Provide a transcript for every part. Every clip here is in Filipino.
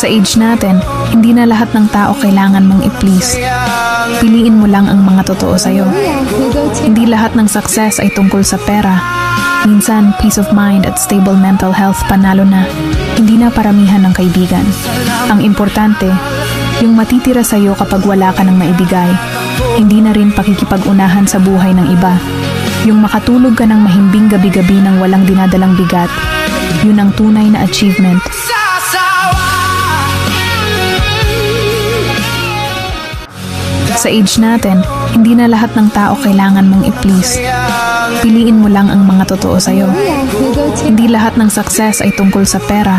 Sa age natin, hindi na lahat ng tao kailangan mong i-please. Piliin mo lang ang mga totoo sa'yo. Hindi lahat ng success ay tungkol sa pera. Minsan, peace of mind at stable mental health panalo na. Hindi na paramihan ng kaibigan. Ang importante, yung matitira sa'yo kapag wala ka ng maibigay. Hindi na rin pakikipag-unahan sa buhay ng iba. Yung makatulog ka ng mahimbing gabi-gabi ng walang dinadalang bigat. Yun ang tunay na achievement. Sa age natin, hindi na lahat ng tao kailangan mong i-please. Piliin mo lang ang mga totoo sa'yo. Hindi lahat ng success ay tungkol sa pera.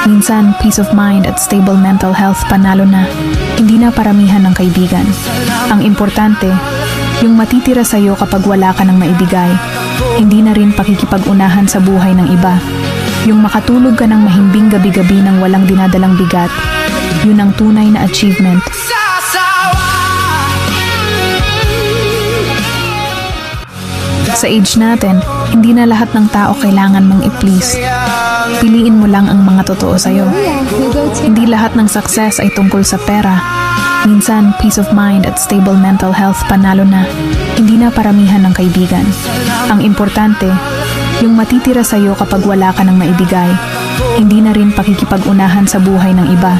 Minsan, peace of mind at stable mental health panalo na. Hindi na paramihan ng kaibigan. Ang importante, yung matitira sa'yo kapag wala ka ng maibigay. Hindi na rin pakikipag-unahan sa buhay ng iba. Yung makatulog ka ng mahimbing gabi-gabi ng walang dinadalang bigat. Yun ang tunay na achievement. Sa age natin, hindi na lahat ng tao kailangan mong i-please. Piliin mo lang ang mga totoo sa'yo. Hindi lahat ng success ay tungkol sa pera. Minsan, peace of mind at stable mental health panalo na. Hindi na paramihan ng kaibigan. Ang importante, yung matitira sa'yo kapag wala ka ng maibigay. Hindi na rin pakikipag-unahan sa buhay ng iba.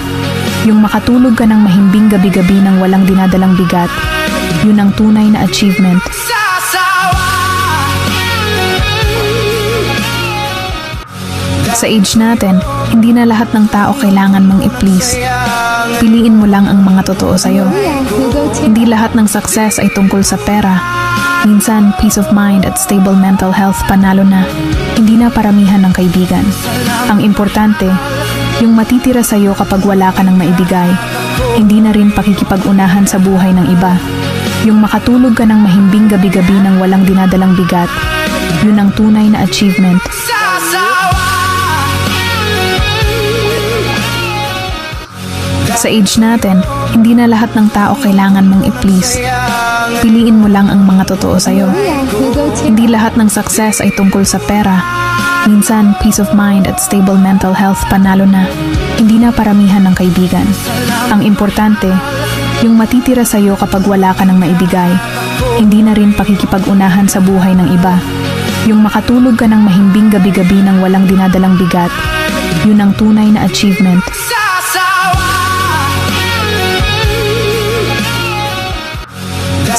Yung makatulog ka ng mahimbing gabi-gabi ng walang dinadalang bigat. Yun ang tunay na achievement. Sa age natin, hindi na lahat ng tao kailangan mong i-please. Piliin mo lang ang mga totoo sa'yo. Hindi lahat ng success ay tungkol sa pera. Minsan, peace of mind at stable mental health panalo na. Hindi na paramihan ng kaibigan. Ang importante, yung matitira sa'yo kapag wala ka ng maibigay. Hindi na rin pakikipag-unahan sa buhay ng iba. Yung makatulog ka ng mahimbing gabi-gabi ng walang dinadalang bigat. Yun ang tunay na achievement. Sa age natin, hindi na lahat ng tao kailangan mong i-please. Piliin mo lang ang mga totoo sa'yo. Hindi lahat ng success ay tungkol sa pera. Minsan, peace of mind at stable mental health panalo na. Hindi na paramihan ng kaibigan. Ang importante, yung matitira sa'yo kapag wala ka ng maibigay. Hindi na rin pakikipag-unahan sa buhay ng iba. Yung makatulog ka ng mahimbing gabi-gabi ng walang dinadalang bigat. Yun ang tunay na achievement.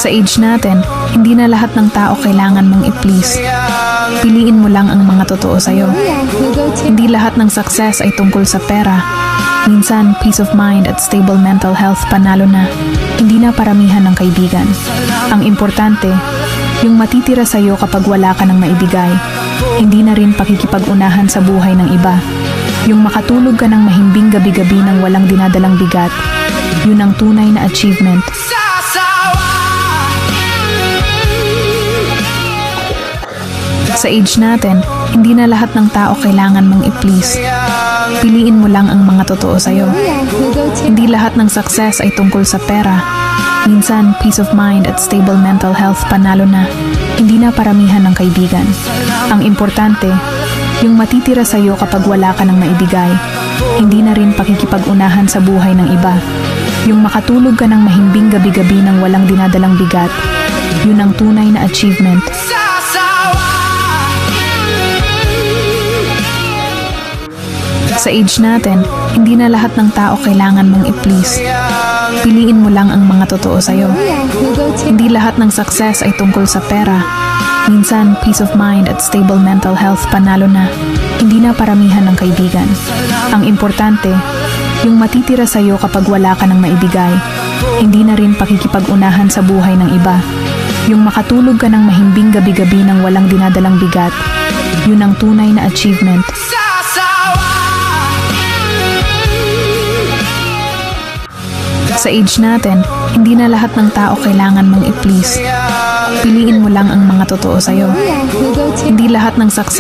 Sa age natin, hindi na lahat ng tao kailangan mong i-please. Piliin mo lang ang mga totoo sa'yo. Hindi lahat ng success ay tungkol sa pera. Minsan, peace of mind at stable mental health panalo na. Hindi na paramihan ng kaibigan. Ang importante, yung matitira sa'yo kapag wala ka ng maibigay. Hindi na rin pakikipag-unahan sa buhay ng iba. Yung makatulog ka ng mahimbing gabi-gabi ng walang dinadalang bigat. Yun ang tunay na achievement. Sa age natin, hindi na lahat ng tao kailangan mong i-please. Piliin mo lang ang mga totoo sa'yo. Hindi lahat ng success ay tungkol sa pera. Minsan, peace of mind at stable mental health panalo na. Hindi na paramihan ng kaibigan. Ang importante, yung matitira sa'yo kapag wala ka ng maibigay. Hindi na rin pakikipag-unahan sa buhay ng iba. Yung makatulog ka ng mahimbing gabi-gabi ng walang dinadalang bigat. Yun ang tunay na achievement. Sa age natin, hindi na lahat ng tao kailangan mong i-please. Piliin mo lang ang mga totoo sa'yo. Hindi lahat ng success ay tungkol sa pera. Minsan, peace of mind at stable mental health panalo na. Hindi na paramihan ng kaibigan. Ang importante, yung matitira sa'yo kapag wala ka ng maibigay. Hindi na rin pakikipag-unahan sa buhay ng iba. Yung makatulog ka ng mahimbing gabi-gabi ng walang dinadalang bigat. Yun ang tunay na achievement. Sa age natin, hindi na lahat ng tao kailangan mong i-please. Piliin mo lang ang mga totoo sa'yo. Hindi lahat ng success